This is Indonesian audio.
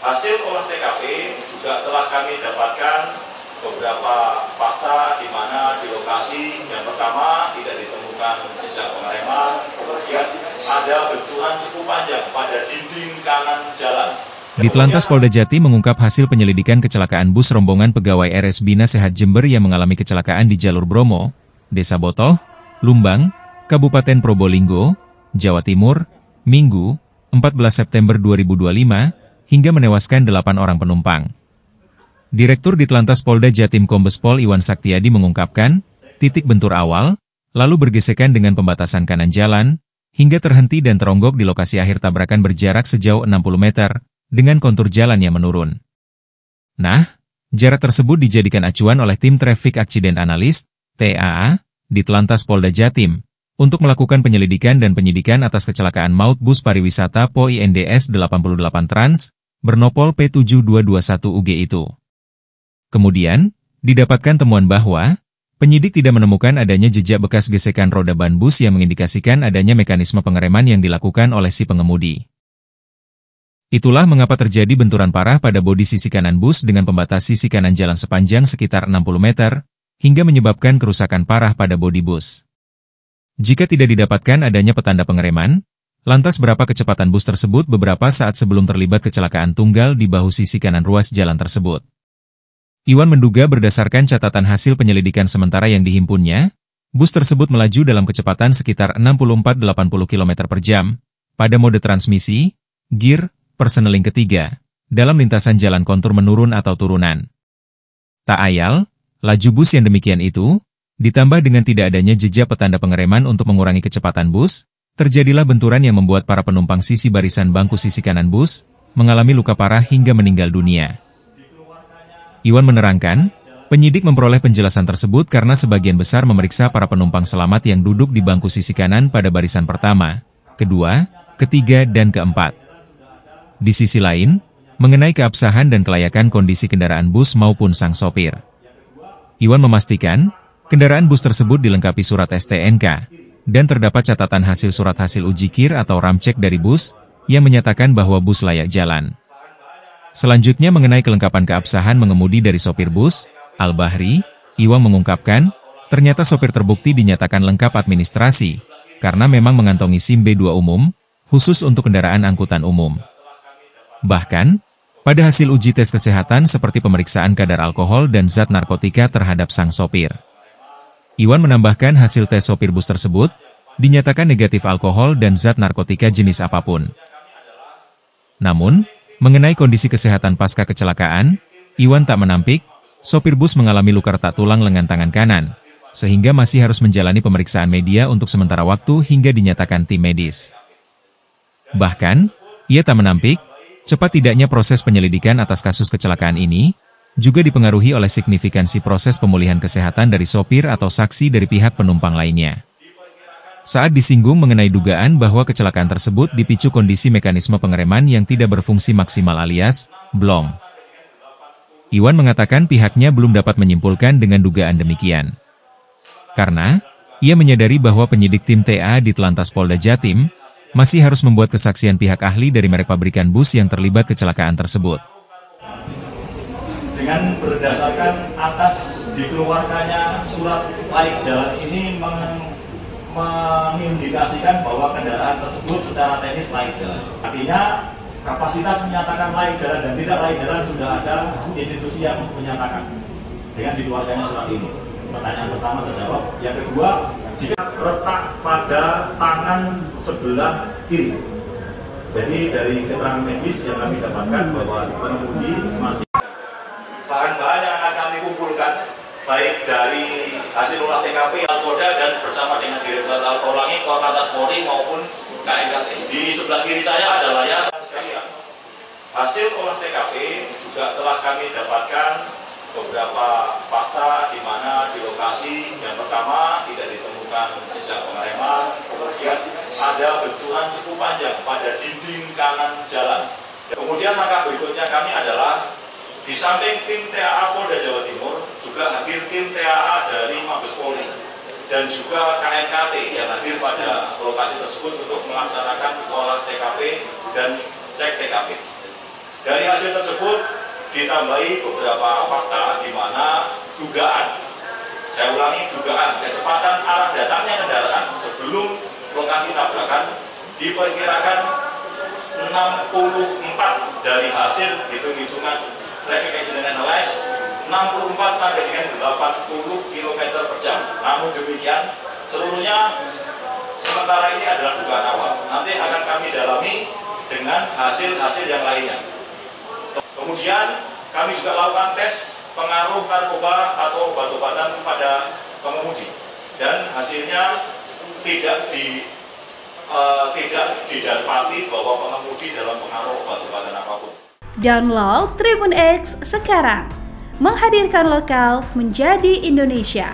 Hasil olah TKP juga telah kami dapatkan beberapa fakta di mana di lokasi yang pertama tidak ditemukan jejak pengereman, kemudian ada benturan cukup panjang pada dinding kanan jalan. Ditlantas Polda Jatim mengungkap hasil penyelidikan kecelakaan bus rombongan pegawai RS Bina Sehat Jember yang mengalami kecelakaan di jalur Bromo, Desa Botoh, Lumbang, Kabupaten Probolinggo, Jawa Timur, Minggu, 14 September 2025, hingga menewaskan 8 orang penumpang. Direktur Ditlantas Polda Jatim Kombes Pol Iwan Saktiadi mengungkapkan, titik bentur awal, lalu bergesekan dengan pembatasan kanan jalan, hingga terhenti dan teronggok di lokasi akhir tabrakan berjarak sejauh 60 meter, dengan kontur jalan yang menurun. Nah, jarak tersebut dijadikan acuan oleh Tim Traffic Accident Analyst, TAA, Ditlantas Polda Jatim, untuk melakukan penyelidikan dan penyidikan atas kecelakaan maut bus pariwisata PO INDS 88 Trans, bernopol P7221UG itu. Kemudian, didapatkan temuan bahwa, penyidik tidak menemukan adanya jejak bekas gesekan roda ban bus yang mengindikasikan adanya mekanisme pengereman yang dilakukan oleh si pengemudi. Itulah mengapa terjadi benturan parah pada bodi sisi kanan bus dengan pembatas sisi kanan jalan sepanjang sekitar 60 meter, hingga menyebabkan kerusakan parah pada bodi bus. Jika tidak didapatkan adanya petanda pengereman, lantas berapa kecepatan bus tersebut beberapa saat sebelum terlibat kecelakaan tunggal di bahu sisi kanan ruas jalan tersebut. Iwan menduga berdasarkan catatan hasil penyelidikan sementara yang dihimpunnya, bus tersebut melaju dalam kecepatan sekitar 64-80 km per jam, pada mode transmisi, gear, perseneling ketiga, dalam lintasan jalan kontur menurun atau turunan. Tak ayal, laju bus yang demikian itu, ditambah dengan tidak adanya jejak petanda pengereman untuk mengurangi kecepatan bus, terjadilah benturan yang membuat para penumpang sisi barisan bangku sisi kanan bus mengalami luka parah hingga meninggal dunia. Iwan menerangkan, penyidik memperoleh penjelasan tersebut karena sebagian besar memeriksa para penumpang selamat yang duduk di bangku sisi kanan pada barisan pertama, kedua, ketiga, dan keempat. Di sisi lain, mengenai keabsahan dan kelayakan kondisi kendaraan bus maupun sang sopir. Iwan memastikan, kendaraan bus tersebut dilengkapi surat STNK, dan terdapat catatan hasil surat hasil uji kir atau ramcek dari bus, yang menyatakan bahwa bus layak jalan. Selanjutnya mengenai kelengkapan keabsahan mengemudi dari sopir bus, Al-Bahri, Iwan mengungkapkan, ternyata sopir terbukti dinyatakan lengkap administrasi, karena memang mengantongi SIM B2 umum, khusus untuk kendaraan angkutan umum. Bahkan, pada hasil uji tes kesehatan seperti pemeriksaan kadar alkohol dan zat narkotika terhadap sang sopir. Iwan menambahkan hasil tes sopir bus tersebut, dinyatakan negatif alkohol dan zat narkotika jenis apapun. Namun, mengenai kondisi kesehatan pasca kecelakaan, Iwan tak menampik, sopir bus mengalami luka retak tulang lengan tangan kanan, sehingga masih harus menjalani pemeriksaan media untuk sementara waktu hingga dinyatakan tim medis. Bahkan, ia tak menampik, cepat tidaknya proses penyelidikan atas kasus kecelakaan ini, juga dipengaruhi oleh signifikansi proses pemulihan kesehatan dari sopir atau saksi dari pihak penumpang lainnya. Saat disinggung mengenai dugaan bahwa kecelakaan tersebut dipicu kondisi mekanisme pengereman yang tidak berfungsi maksimal alias blong. Iwan mengatakan pihaknya belum dapat menyimpulkan dengan dugaan demikian. Karena, ia menyadari bahwa penyidik tim TA Ditlantas Polda Jatim masih harus membuat kesaksian pihak ahli dari merek pabrikan bus yang terlibat kecelakaan tersebut. Dengan berdasarkan atas dikeluarkannya surat layak jalan ini mengindikasikan bahwa kendaraan tersebut secara teknis layak jalan. Artinya kapasitas menyatakan layak jalan dan tidak layak jalan sudah ada institusi yang menyatakan dengan dikeluarkannya surat ini. Pertanyaan pertama terjawab. Yang kedua, jika retak pada tangan sebelah kiri. Jadi dari keterangan medis yang kami dapatkan bahwa pengemudi masih bahan-bahan yang akan kami kumpulkan baik dari hasil olah TKP Polda dan bersama dengan Direktorat Lalu Lintas Korlantas Polri maupun KNKT. Di sebelah kiri saya ada layar sekalian. Hasil olah TKP juga telah kami dapatkan beberapa fakta di mana di lokasi yang pertama tidak ditemukan jejak pengereman, kemudian ada benturan cukup panjang pada dinding kanan jalan. Kemudian langkah berikutnya kami adalah di samping tim TAA Polda Jawa Timur, juga hadir tim TAA dari Mabes Polri dan juga KNKT yang hadir pada lokasi tersebut untuk melaksanakan olah TKP dan cek TKP. Dari hasil tersebut ditambahi beberapa fakta di mana dugaan, saya ulangi, dugaan kecepatan arah datangnya kendaraan sebelum lokasi tabrakan diperkirakan 64 dari hasil hitung-hitungan traffic accident analysis, 64 sampai dengan 80 km per jam. Namun demikian, seluruhnya sementara ini adalah dugaan awal. Nanti akan kami dalami dengan hasil-hasil yang lainnya. Kemudian kami juga lakukan tes pengaruh narkoba atau obat-obatan pada pengemudi, dan hasilnya tidak didapati bahwa pengemudi dalam pengaruh obat-obatan apapun. Download Tribun X sekarang, menghadirkan lokal menjadi Indonesia.